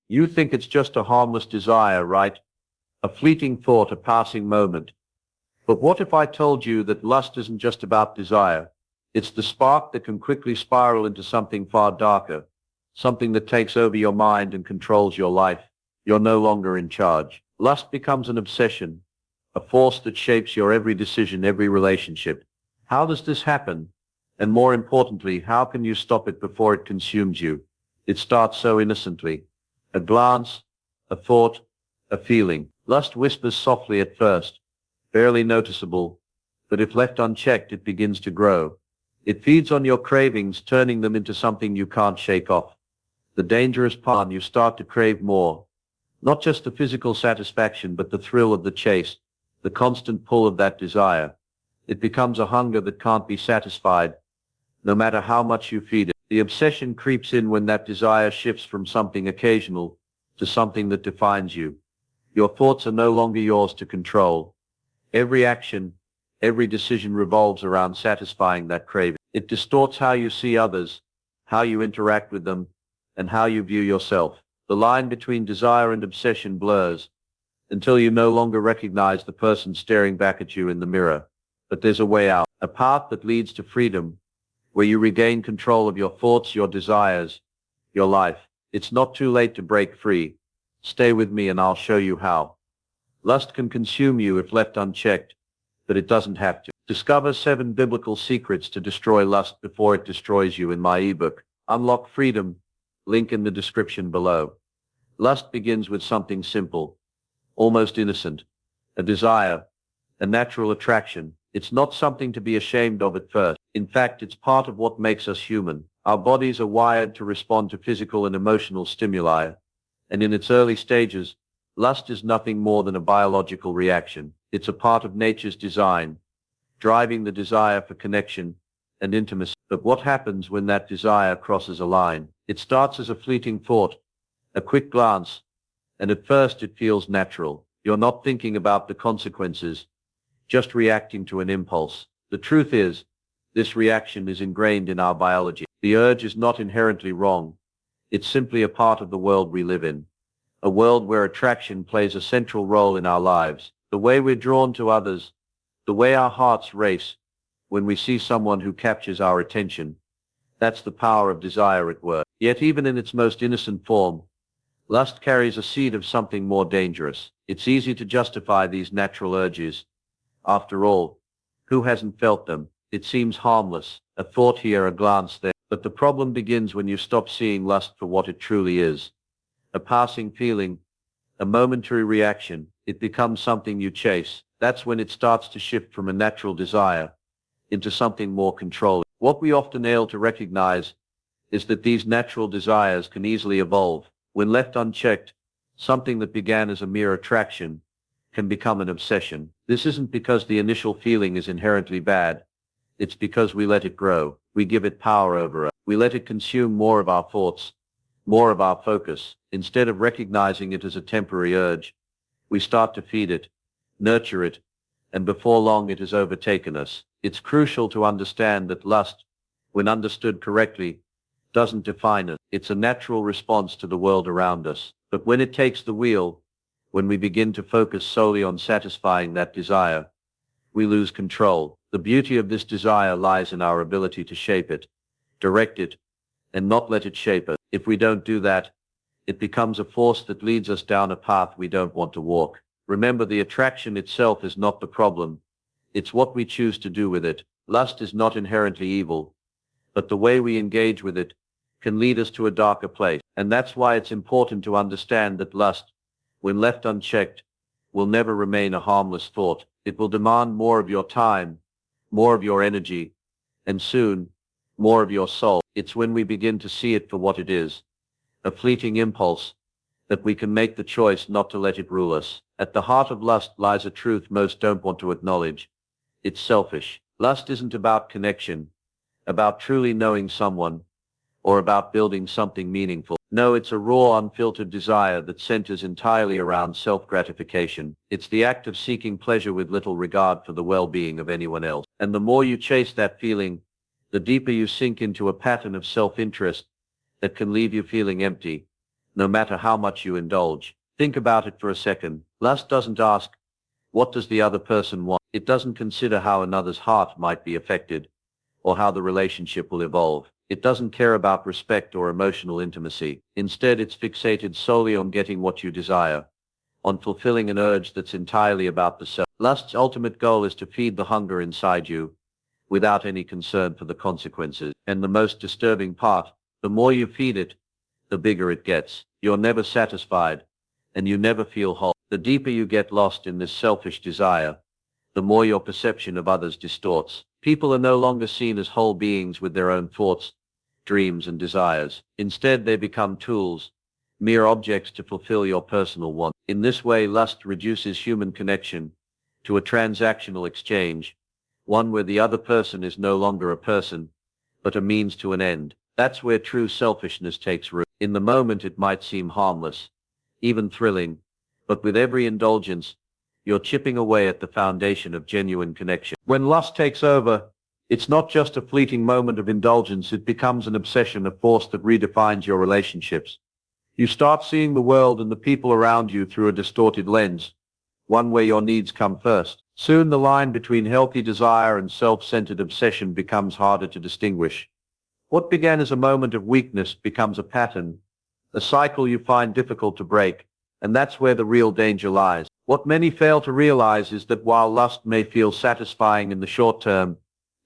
You think it's just a harmless desire, right? A fleeting thought, a passing moment. But what if I told you that lust isn't just about desire? It's the spark that can quickly spiral into something far darker, something that takes over your mind and controls your life. You're no longer in charge. Lust becomes an obsession, a force that shapes your every decision, every relationship. How does this happen? And more importantly, how can you stop it before it consumes you? It starts so innocently. A glance, a thought, a feeling. Lust whispers softly at first, barely noticeable, but if left unchecked, it begins to grow. It feeds on your cravings, turning them into something you can't shake off. The dangerous part, you start to crave more. Not just the physical satisfaction, but the thrill of the chase, the constant pull of that desire. It becomes a hunger that can't be satisfied, no matter how much you feed it. The obsession creeps in when that desire shifts from something occasional to something that defines you. Your thoughts are no longer yours to control. Every action, every decision revolves around satisfying that craving. It distorts how you see others, how you interact with them, and how you view yourself. The line between desire and obsession blurs until you no longer recognize the person staring back at you in the mirror. But there's a way out, a path that leads to freedom, where you regain control of your thoughts, your desires, your life. It's not too late to break free. Stay with me and I'll show you how. Lust can consume you if left unchecked, but it doesn't have to. Discover 7 biblical secrets to destroy lust before it destroys you in my ebook, Unlock Freedom, link in the description below. Lust begins with something simple, almost innocent, a desire, a natural attraction. It's not something to be ashamed of at first. In fact, it's part of what makes us human. Our bodies are wired to respond to physical and emotional stimuli, and in its early stages, lust is nothing more than a biological reaction. It's a part of nature's design, driving the desire for connection and intimacy. But what happens when that desire crosses a line? It starts as a fleeting thought, a quick glance, and at first it feels natural. You're not thinking about the consequences, just reacting to an impulse. The truth is, this reaction is ingrained in our biology. The urge is not inherently wrong. It's simply a part of the world we live in, a world where attraction plays a central role in our lives. The way we're drawn to others, the way our hearts race when we see someone who captures our attention. That's the power of desire at work. Yet even in its most innocent form, lust carries a seed of something more dangerous. It's easy to justify these natural urges. After all, who hasn't felt them? It seems harmless, a thought here, a glance there. But the problem begins when you stop seeing lust for what it truly is. A passing feeling, a momentary reaction. It becomes something you chase. That's when it starts to shift from a natural desire into something more controlling. What we often fail to recognize is that these natural desires can easily evolve. When left unchecked, something that began as a mere attraction can become an obsession. This isn't because the initial feeling is inherently bad. It's because we let it grow. We give it power over us. We let it consume more of our thoughts, more of our focus. Instead of recognizing it as a temporary urge, we start to feed it, nurture it, and before long it has overtaken us. It's crucial to understand that lust, when understood correctly, doesn't define us. It's a natural response to the world around us. But when it takes the wheel, when we begin to focus solely on satisfying that desire, we lose control. The beauty of this desire lies in our ability to shape it, direct it, and not let it shape us. If we don't do that, it becomes a force that leads us down a path we don't want to walk. Remember, the attraction itself is not the problem. It's what we choose to do with it. Lust is not inherently evil, but the way we engage with it can lead us to a darker place. And that's why it's important to understand that lust, when left unchecked, will never remain a harmless thought. It will demand more of your time, more of your energy, and soon, more of your soul. It's when we begin to see it for what it is, a fleeting impulse, that we can make the choice not to let it rule us. At the heart of lust lies a truth most don't want to acknowledge. It's selfish. Lust isn't about connection, about truly knowing someone, or about building something meaningful. No, it's a raw, unfiltered desire that centers entirely around self-gratification. It's the act of seeking pleasure with little regard for the well-being of anyone else. And the more you chase that feeling, the deeper you sink into a pattern of self-interest that can leave you feeling empty, no matter how much you indulge. Think about it for a second. Lust doesn't ask, what does the other person want? It doesn't consider how another's heart might be affected, or how the relationship will evolve. It doesn't care about respect or emotional intimacy. Instead, it's fixated solely on getting what you desire, on fulfilling an urge that's entirely about the self. Lust's ultimate goal is to feed the hunger inside you, without any concern for the consequences. And the most disturbing part, the more you feed it, the bigger it gets. You're never satisfied, and you never feel whole. The deeper you get lost in this selfish desire, the more your perception of others distorts. People are no longer seen as whole beings with their own thoughts, dreams, and desires. Instead, they become tools, mere objects to fulfill your personal wants. In this way, lust reduces human connection to a transactional exchange, one where the other person is no longer a person, but a means to an end. That's where true selfishness takes root. In the moment, it might seem harmless, even thrilling, but with every indulgence, you're chipping away at the foundation of genuine connection. When lust takes over, it's not just a fleeting moment of indulgence, it becomes an obsession, a force that redefines your relationships. You start seeing the world and the people around you through a distorted lens, one where your needs come first. Soon the line between healthy desire and self-centered obsession becomes harder to distinguish. What began as a moment of weakness becomes a pattern, a cycle you find difficult to break, and that's where the real danger lies. What many fail to realize is that while lust may feel satisfying in the short term,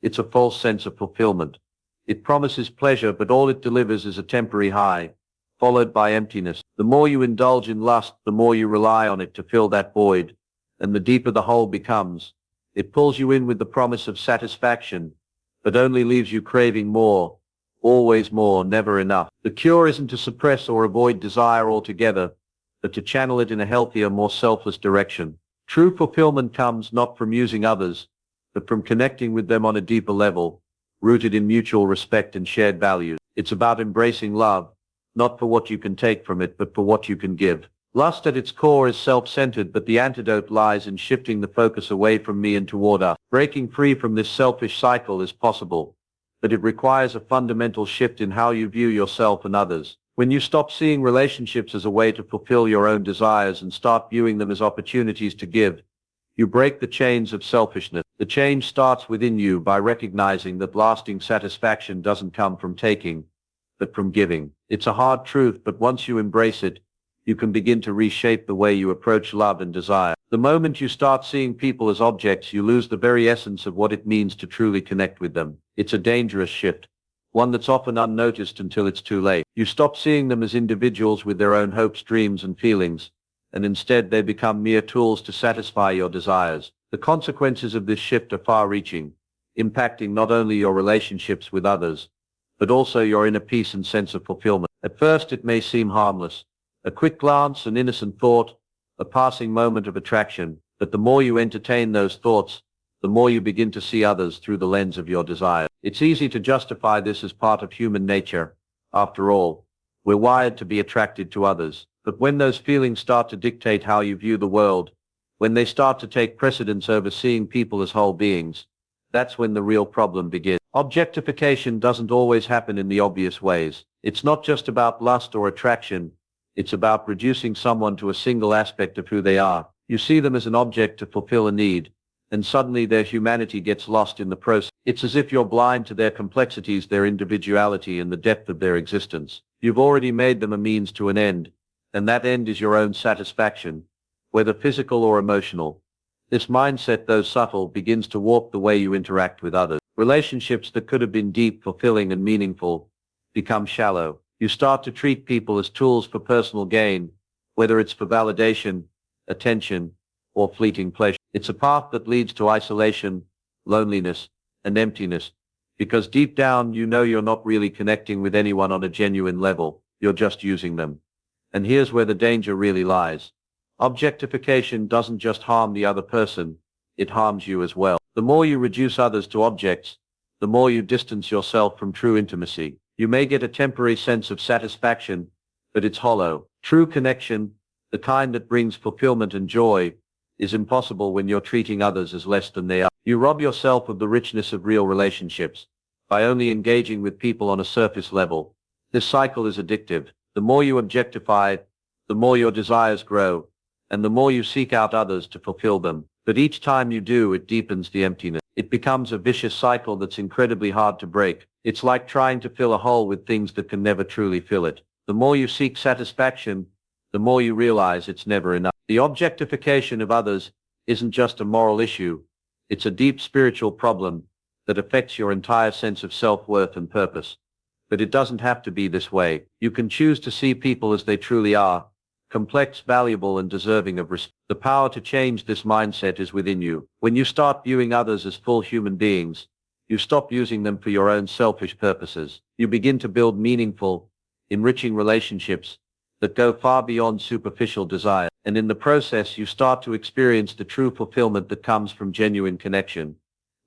it's a false sense of fulfillment. It promises pleasure, but all it delivers is a temporary high, followed by emptiness. The more you indulge in lust, the more you rely on it to fill that void, and the deeper the hole becomes. It pulls you in with the promise of satisfaction, but only leaves you craving more, always more, never enough. The cure isn't to suppress or avoid desire altogether, but to channel it in a healthier, more selfless direction. True fulfillment comes not from using others, but from connecting with them on a deeper level, rooted in mutual respect and shared values. It's about embracing love, not for what you can take from it, but for what you can give. Lust at its core is self-centered, but the antidote lies in shifting the focus away from me and toward us. Breaking free from this selfish cycle is possible, but it requires a fundamental shift in how you view yourself and others. When you stop seeing relationships as a way to fulfill your own desires and start viewing them as opportunities to give, you break the chains of selfishness. The change starts within you by recognizing that lasting satisfaction doesn't come from taking, but from giving. It's a hard truth, but once you embrace it, you can begin to reshape the way you approach love and desire. The moment you start seeing people as objects, you lose the very essence of what it means to truly connect with them. It's a dangerous shift, one that's often unnoticed until it's too late. You stop seeing them as individuals with their own hopes, dreams, and feelings, and instead they become mere tools to satisfy your desires. The consequences of this shift are far-reaching, impacting not only your relationships with others, but also your inner peace and sense of fulfillment. At first it may seem harmless, a quick glance, an innocent thought, a passing moment of attraction, but the more you entertain those thoughts, the more you begin to see others through the lens of your desire. It's easy to justify this as part of human nature. After all, we're wired to be attracted to others. But when those feelings start to dictate how you view the world, when they start to take precedence over seeing people as whole beings, that's when the real problem begins. Objectification doesn't always happen in the obvious ways. It's not just about lust or attraction. It's about reducing someone to a single aspect of who they are. You see them as an object to fulfill a need, and suddenly their humanity gets lost in the process. It's as if you're blind to their complexities, their individuality, and the depth of their existence. You've already made them a means to an end, and that end is your own satisfaction, whether physical or emotional. This mindset, though subtle, begins to warp the way you interact with others. Relationships that could have been deep, fulfilling, and meaningful become shallow. You start to treat people as tools for personal gain, whether it's for validation, attention, or fleeting pleasure. It's a path that leads to isolation, loneliness, and emptiness, because deep down you know you're not really connecting with anyone on a genuine level, you're just using them. And here's where the danger really lies. Objectification doesn't just harm the other person, it harms you as well. The more you reduce others to objects, the more you distance yourself from true intimacy. You may get a temporary sense of satisfaction, but it's hollow. True connection, the kind that brings fulfillment and joy, is impossible when you're treating others as less than they are. You rob yourself of the richness of real relationships by only engaging with people on a surface level. This cycle is addictive, The more you objectify it, the more your desires grow, and the more you seek out others to fulfill them. But each time you do, it deepens the emptiness. It becomes a vicious cycle that's incredibly hard to break. It's like trying to fill a hole with things that can never truly fill it. The more you seek satisfaction, the more you realize it's never enough. The objectification of others isn't just a moral issue. It's a deep spiritual problem that affects your entire sense of self-worth and purpose. But it doesn't have to be this way. You can choose to see people as they truly are, complex, valuable, and deserving of respect. The power to change this mindset is within you. When you start viewing others as full human beings, you stop using them for your own selfish purposes. You begin to build meaningful, enriching relationships that go far beyond superficial desire. And in the process, you start to experience the true fulfillment that comes from genuine connection,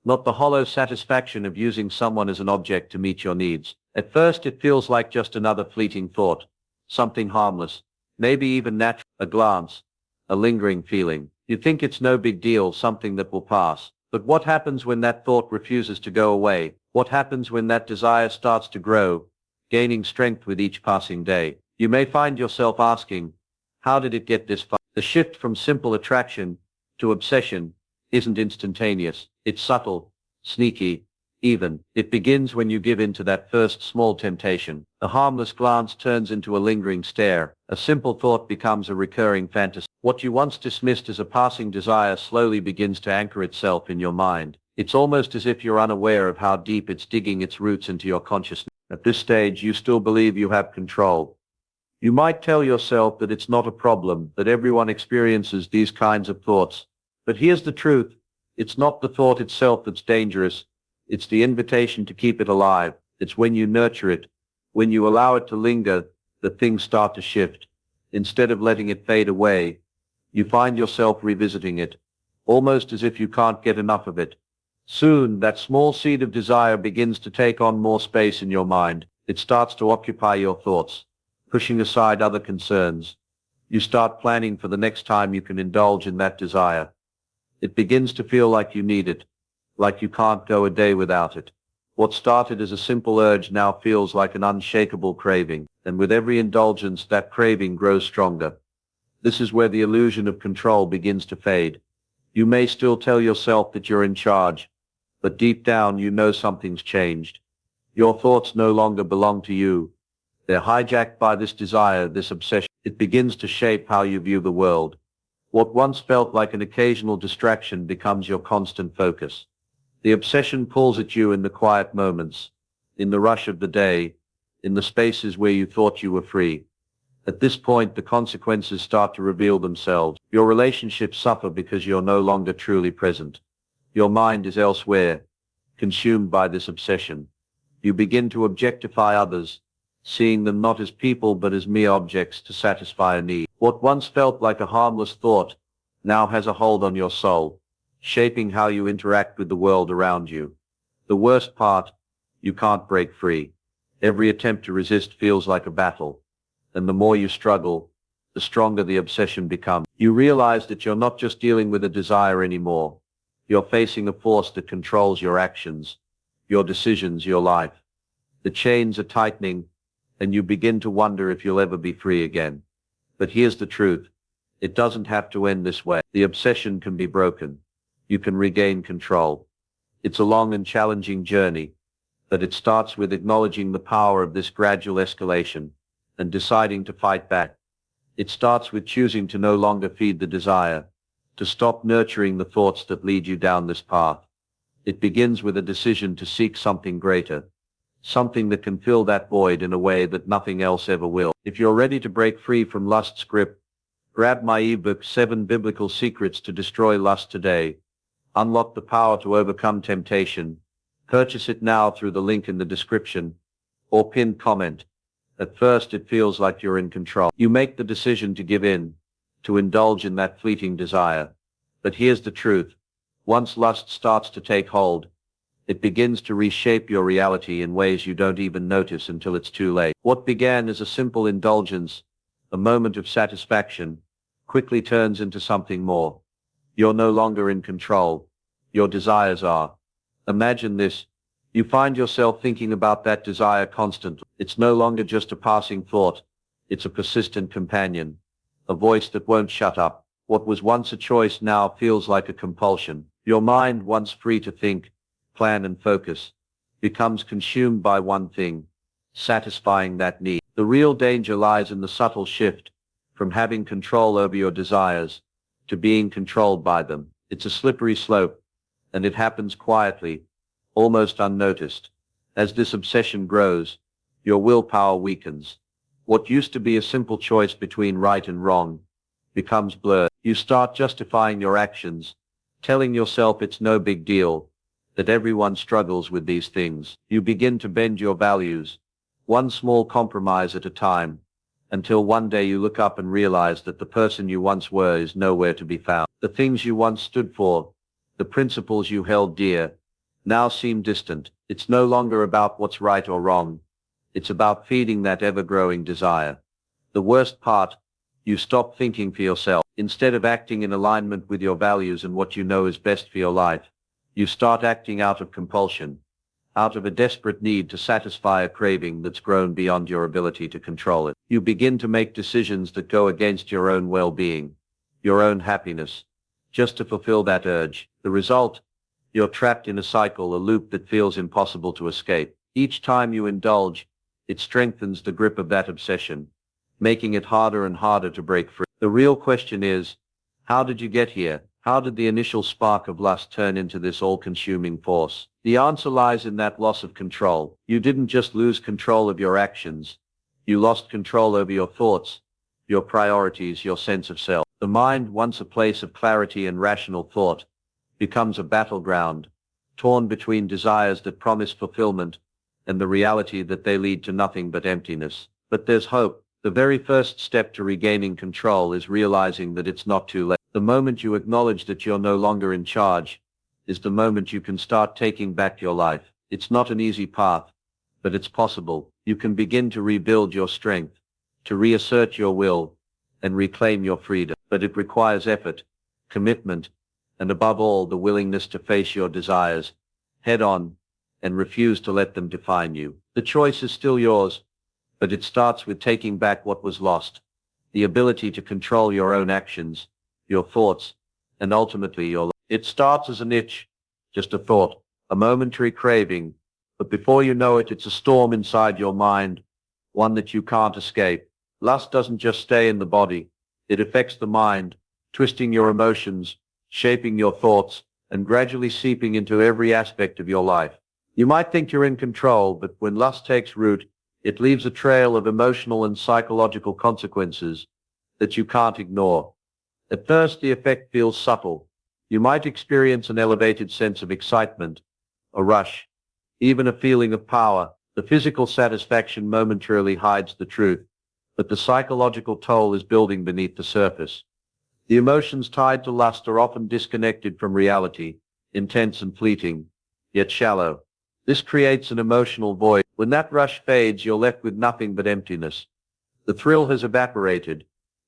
not the hollow satisfaction of using someone as an object to meet your needs. At first, it feels like just another fleeting thought, something harmless, maybe even natural, a glance, a lingering feeling. You think it's no big deal, something that will pass. But what happens when that thought refuses to go away? What happens when that desire starts to grow, gaining strength with each passing day? You may find yourself asking, how did it get this far? The shift from simple attraction to obsession isn't instantaneous. It's subtle, sneaky, even. It begins when you give in to that first small temptation. A harmless glance turns into a lingering stare. A simple thought becomes a recurring fantasy. What you once dismissed as a passing desire slowly begins to anchor itself in your mind. It's almost as if you're unaware of how deep it's digging its roots into your consciousness. At this stage, you still believe you have control. You might tell yourself that it's not a problem, that everyone experiences these kinds of thoughts. But here's the truth. It's not the thought itself that's dangerous. It's the invitation to keep it alive. It's when you nurture it, when you allow it to linger, that things start to shift. Instead of letting it fade away, you find yourself revisiting it, almost as if you can't get enough of it. Soon, that small seed of desire begins to take on more space in your mind. It starts to occupy your thoughts, pushing aside other concerns. You start planning for the next time you can indulge in that desire. It begins to feel like you need it, like you can't go a day without it. What started as a simple urge now feels like an unshakable craving, and with every indulgence, that craving grows stronger. This is where the illusion of control begins to fade. You may still tell yourself that you're in charge, but deep down you know something's changed. Your thoughts no longer belong to you. They're hijacked by this desire, this obsession. It begins to shape how you view the world. What once felt like an occasional distraction becomes your constant focus. The obsession pulls at you in the quiet moments, in the rush of the day, in the spaces where you thought you were free. At this point, the consequences start to reveal themselves. Your relationships suffer because you're no longer truly present. Your mind is elsewhere, consumed by this obsession. You begin to objectify others, seeing them not as people but as mere objects to satisfy a need. What once felt like a harmless thought now has a hold on your soul, shaping how you interact with the world around you. The worst part, you can't break free. Every attempt to resist feels like a battle, and the more you struggle, the stronger the obsession becomes. You realize that you're not just dealing with a desire anymore. You're facing a force that controls your actions, your decisions, your life. The chains are tightening, and you begin to wonder if you'll ever be free again. But here's the truth. It doesn't have to end this way. The obsession can be broken. You can regain control. It's a long and challenging journey, but it starts with acknowledging the power of this gradual escalation and deciding to fight back. It starts with choosing to no longer feed the desire, to stop nurturing the thoughts that lead you down this path. It begins with a decision to seek something greater, something that can fill that void in a way that nothing else ever will. If you're ready to break free from lust's grip, grab my ebook, 7 Biblical Secrets to Destroy Lust today. Unlock the power to overcome temptation. Purchase it now through the link in the description or pinned comment. At first it feels like you're in control. You make the decision to give in, to indulge in that fleeting desire. But here's the truth. Once lust starts to take hold, it begins to reshape your reality in ways you don't even notice until it's too late. What began as a simple indulgence, a moment of satisfaction, quickly turns into something more. You're no longer in control. Your desires are. Imagine this. You find yourself thinking about that desire constantly. It's no longer just a passing thought. It's a persistent companion, a voice that won't shut up. What was once a choice now feels like a compulsion. Your mind, once free to think, plan and focus, becomes consumed by one thing, satisfying that need. The real danger lies in the subtle shift from having control over your desires to being controlled by them. It's a slippery slope, and it happens quietly, almost unnoticed. As this obsession grows, your willpower weakens. What used to be a simple choice between right and wrong becomes blurred. You start justifying your actions, telling yourself it's no big deal, that everyone struggles with these things. You begin to bend your values, one small compromise at a time, until one day you look up and realize that the person you once were is nowhere to be found. The things you once stood for, the principles you held dear, now seem distant. It's no longer about what's right or wrong. It's about feeding that ever-growing desire. The worst part, you stop thinking for yourself. Instead of acting in alignment with your values and what you know is best for your life, you start acting out of compulsion, out of a desperate need to satisfy a craving that's grown beyond your ability to control it. You begin to make decisions that go against your own well-being, your own happiness, just to fulfill that urge. The result, you're trapped in a cycle, a loop that feels impossible to escape. Each time you indulge, it strengthens the grip of that obsession, making it harder and harder to break free. The real question is, how did you get here? How did the initial spark of lust turn into this all-consuming force? The answer lies in that loss of control. You didn't just lose control of your actions. You lost control over your thoughts, your priorities, your sense of self. The mind, once a place of clarity and rational thought, becomes a battleground, torn between desires that promise fulfillment and the reality that they lead to nothing but emptiness. But there's hope. The very first step to regaining control is realizing that it's not too late. The moment you acknowledge that you're no longer in charge is the moment you can start taking back your life. It's not an easy path, but it's possible. You can begin to rebuild your strength, to reassert your will, and reclaim your freedom. But it requires effort, commitment, and above all, the willingness to face your desires head on and refuse to let them define you. The choice is still yours, but it starts with taking back what was lost, the ability to control your own actions, your thoughts, and ultimately your life. It starts as an itch, just a thought, a momentary craving, but before you know it, it's a storm inside your mind, one that you can't escape. Lust doesn't just stay in the body, it affects the mind, twisting your emotions, shaping your thoughts, and gradually seeping into every aspect of your life. You might think you're in control, but when lust takes root, it leaves a trail of emotional and psychological consequences that you can't ignore. At first, the effect feels subtle. You might experience an elevated sense of excitement, a rush, even a feeling of power. The physical satisfaction momentarily hides the truth, but the psychological toll is building beneath the surface. The emotions tied to lust are often disconnected from reality, intense and fleeting, yet shallow. This creates an emotional void. When that rush fades, you're left with nothing but emptiness. The thrill has evaporated,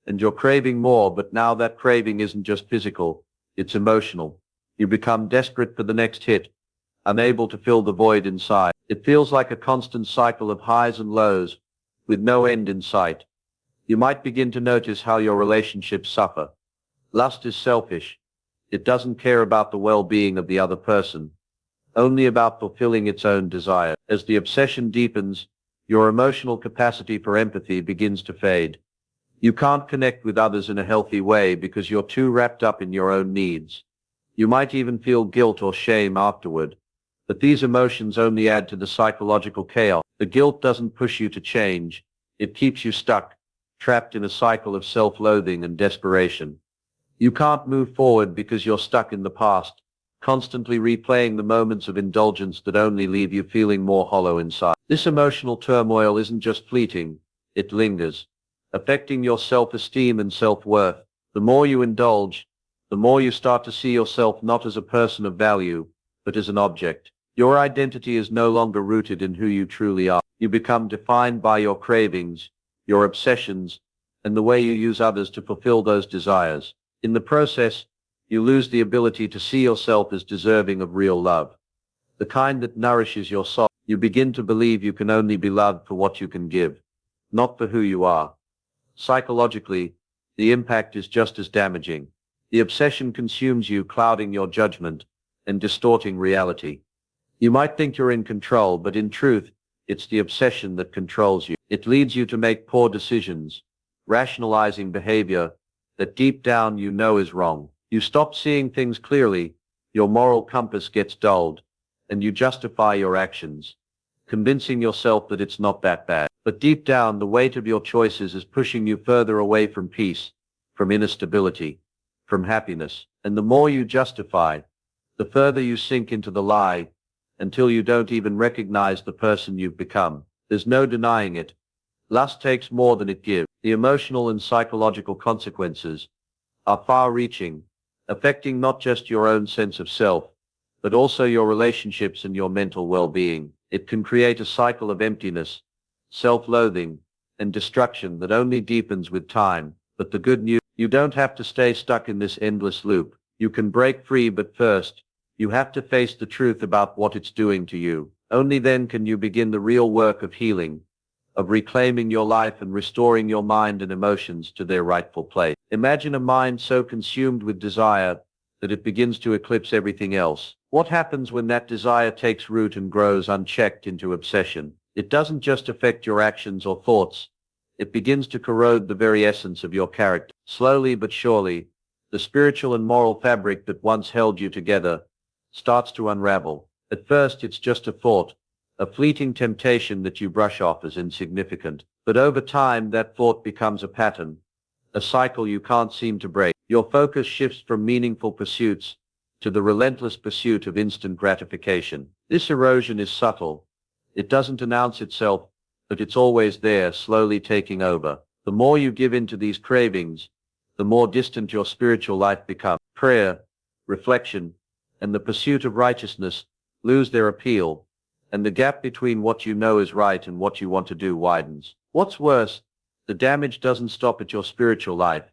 and you're craving more, but now that craving isn't just physical, it's emotional. You become desperate for the next hit, unable to fill the void inside. It feels like a constant cycle of highs and lows, with no end in sight. You might begin to notice how your relationships suffer. Lust is selfish. It doesn't care about the well-being of the other person, only about fulfilling its own desire. As the obsession deepens, your emotional capacity for empathy begins to fade. You can't connect with others in a healthy way because you're too wrapped up in your own needs. You might even feel guilt or shame afterward, but these emotions only add to the psychological chaos. The guilt doesn't push you to change. It keeps you stuck, trapped in a cycle of self-loathing and desperation. You can't move forward because you're stuck in the past, constantly replaying the moments of indulgence that only leave you feeling more hollow inside. This emotional turmoil isn't just fleeting, it lingers, affecting your self-esteem and self-worth. The more you indulge, the more you start to see yourself not as a person of value, but as an object. Your identity is no longer rooted in who you truly are. You become defined by your cravings, your obsessions, and the way you use others to fulfill those desires. In the process, you lose the ability to see yourself as deserving of real love, the kind that nourishes your soul. You begin to believe you can only be loved for what you can give, not for who you are. Psychologically, the impact is just as damaging. The obsession consumes you, clouding your judgment and distorting reality. You might think you're in control, but in truth, it's the obsession that controls you. It leads you to make poor decisions, rationalizing behavior that deep down you know is wrong. You stop seeing things clearly, your moral compass gets dulled, and you justify your actions, convincing yourself that it's not that bad. But deep down, the weight of your choices is pushing you further away from peace, from inner stability, from happiness. And the more you justify, the further you sink into the lie, until you don't even recognize the person you've become. There's no denying it. Lust takes more than it gives. The emotional and psychological consequences are far-reaching, affecting not just your own sense of self, but also your relationships and your mental well-being. It can create a cycle of emptiness, self-loathing, and destruction that only deepens with time. But the good news, you don't have to stay stuck in this endless loop. You can break free, but first, you have to face the truth about what it's doing to you. Only then can you begin the real work of healing, of reclaiming your life and restoring your mind and emotions to their rightful place. Imagine a mind so consumed with desire that it begins to eclipse everything else. What happens when that desire takes root and grows unchecked into obsession? It doesn't just affect your actions or thoughts. It begins to corrode the very essence of your character. Slowly but surely, the spiritual and moral fabric that once held you together starts to unravel. At first, it's just a thought, a fleeting temptation that you brush off as insignificant. But over time, that thought becomes a pattern, a cycle you can't seem to break. Your focus shifts from meaningful pursuits to the relentless pursuit of instant gratification. This erosion is subtle. It doesn't announce itself, but it's always there, slowly taking over. The more you give in to these cravings, the more distant your spiritual life becomes. Prayer, reflection, and the pursuit of righteousness lose their appeal, and the gap between what you know is right and what you want to do widens. What's worse, the damage doesn't stop at your spiritual life.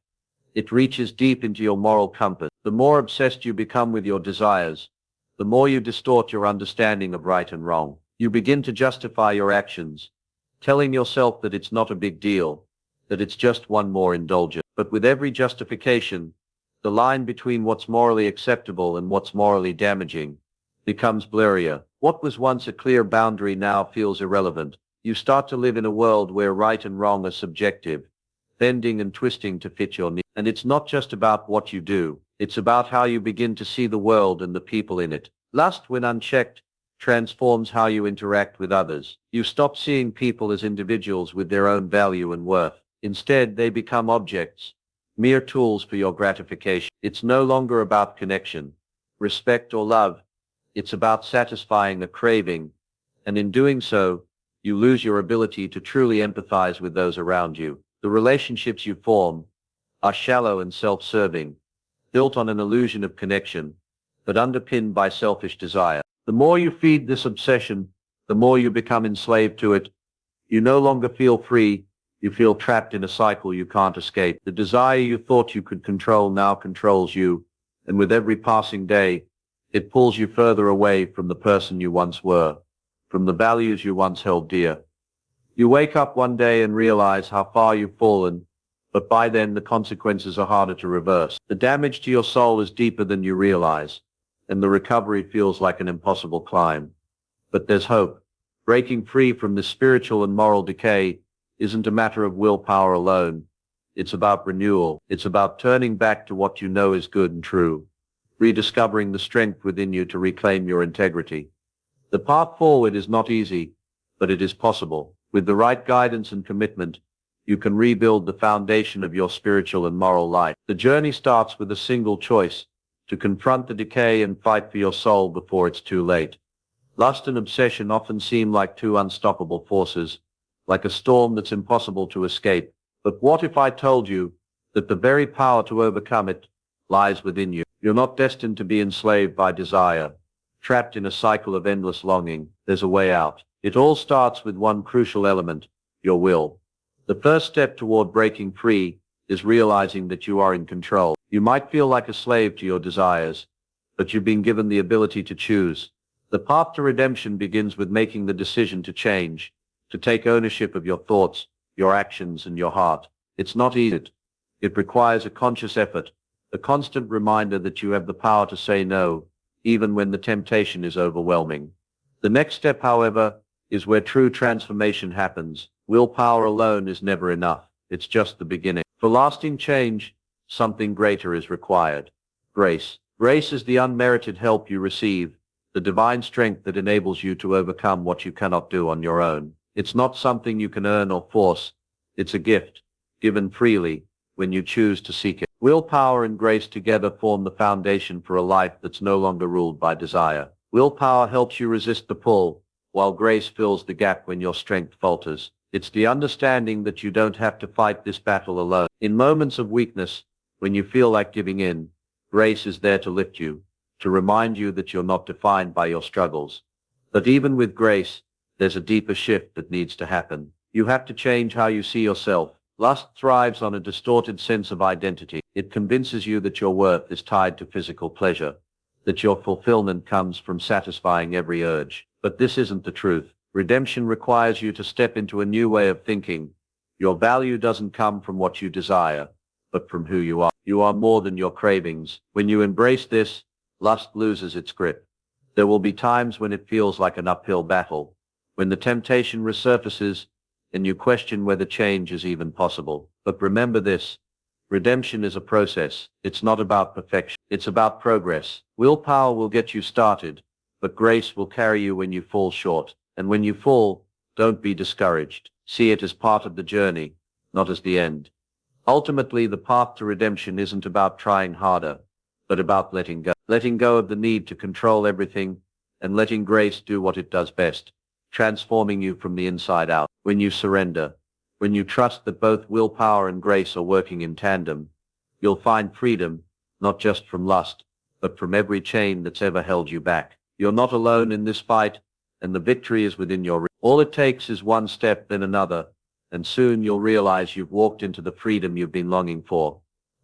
It reaches deep into your moral compass. The more obsessed you become with your desires, the more you distort your understanding of right and wrong. You begin to justify your actions, telling yourself that it's not a big deal, that it's just one more indulgence. But with every justification, the line between what's morally acceptable and what's morally damaging becomes blurrier. What was once a clear boundary now feels irrelevant. You start to live in a world where right and wrong are subjective, bending and twisting to fit your needs. And it's not just about what you do, it's about how you begin to see the world and the people in it. Lust, when unchecked, transforms how you interact with others. You stop seeing people as individuals with their own value and worth. Instead, they become objects, mere tools for your gratification. It's no longer about connection, respect, or love. It's about satisfying a craving, and in doing so, you lose your ability to truly empathize with those around you. The relationships you form are shallow and self-serving, built on an illusion of connection, but underpinned by selfish desire. The more you feed this obsession, the more you become enslaved to it. You no longer feel free, you feel trapped in a cycle you can't escape. The desire you thought you could control now controls you, and with every passing day, it pulls you further away from the person you once were, from the values you once held dear. You wake up one day and realize how far you've fallen, but by then the consequences are harder to reverse. The damage to your soul is deeper than you realize, and the recovery feels like an impossible climb. But there's hope. Breaking free from this spiritual and moral decay isn't a matter of willpower alone. It's about renewal. It's about turning back to what you know is good and true, rediscovering the strength within you to reclaim your integrity. The path forward is not easy, but it is possible. With the right guidance and commitment, you can rebuild the foundation of your spiritual and moral life. The journey starts with a single choice: to confront the decay and fight for your soul before it's too late. Lust and obsession often seem like two unstoppable forces, like a storm that's impossible to escape. But what if I told you that the very power to overcome it lies within you? You're not destined to be enslaved by desire, trapped in a cycle of endless longing. There's a way out. It all starts with one crucial element: your will. The first step toward breaking free is realizing that you are in control. You might feel like a slave to your desires, but you've been given the ability to choose. The path to redemption begins with making the decision to change, to take ownership of your thoughts, your actions, and your heart. It's not easy. It requires a conscious effort, a constant reminder that you have the power to say no, even when the temptation is overwhelming. The next step, however, is where true transformation happens. Willpower alone is never enough. It's just the beginning. For lasting change, something greater is required. Grace. Grace is the unmerited help you receive, the divine strength that enables you to overcome what you cannot do on your own. It's not something you can earn or force. It's a gift, given freely, when you choose to seek it. Willpower and grace together form the foundation for a life that's no longer ruled by desire. Willpower helps you resist the pull, while grace fills the gap when your strength falters. It's the understanding that you don't have to fight this battle alone. In moments of weakness, when you feel like giving in, grace is there to lift you, to remind you that you're not defined by your struggles. But even with grace, there's a deeper shift that needs to happen. You have to change how you see yourself. Lust thrives on a distorted sense of identity. It convinces you that your worth is tied to physical pleasure, that your fulfillment comes from satisfying every urge. But this isn't the truth. Redemption requires you to step into a new way of thinking. Your value doesn't come from what you desire, but from who you are. You are more than your cravings. When you embrace this, lust loses its grip. There will be times when it feels like an uphill battle, when the temptation resurfaces and you question whether change is even possible. But remember this, redemption is a process. It's not about perfection. It's about progress. Willpower will get you started, but grace will carry you when you fall short. And when you fall, don't be discouraged. See it as part of the journey, not as the end. Ultimately, the path to redemption isn't about trying harder, but about letting go. Letting go of the need to control everything and letting grace do what it does best, transforming you from the inside out. When you surrender, when you trust that both willpower and grace are working in tandem, you'll find freedom, not just from lust, but from every chain that's ever held you back. You're not alone in this fight, and the victory is within your reach. All it takes is one step, then another, and soon you'll realize you've walked into the freedom you've been longing for.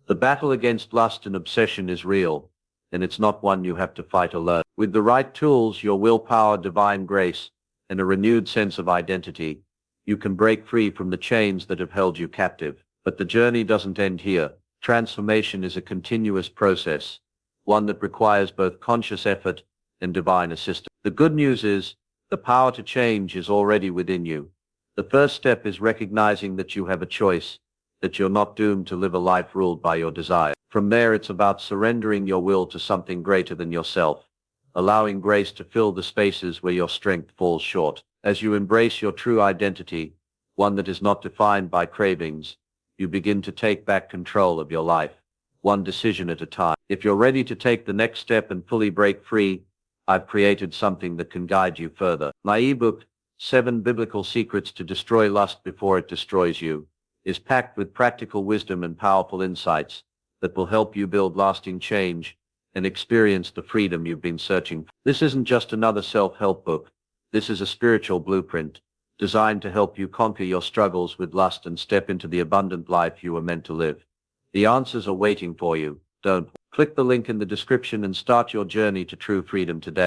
The battle against lust and obsession is real, and it's not one you have to fight alone. With the right tools, your willpower, divine grace, and a renewed sense of identity, you can break free from the chains that have held you captive. But the journey doesn't end here. Transformation is a continuous process, one that requires both conscious effort and divine assistance. The good news is, the power to change is already within you. The first step is recognizing that you have a choice, that you're not doomed to live a life ruled by your desire. From there, it's about surrendering your will to something greater than yourself, allowing grace to fill the spaces where your strength falls short. As you embrace your true identity, one that is not defined by cravings, you begin to take back control of your life, one decision at a time. If you're ready to take the next step and fully break free, I've created something that can guide you further. My ebook, 7 Biblical Secrets to Destroy Lust Before It Destroys You, is packed with practical wisdom and powerful insights that will help you build lasting change and experience the freedom you've been searching for. This isn't just another self-help book. This is a spiritual blueprint designed to help you conquer your struggles with lust and step into the abundant life you were meant to live. The answers are waiting for you. Don't click the link in the description and start your journey to true freedom today.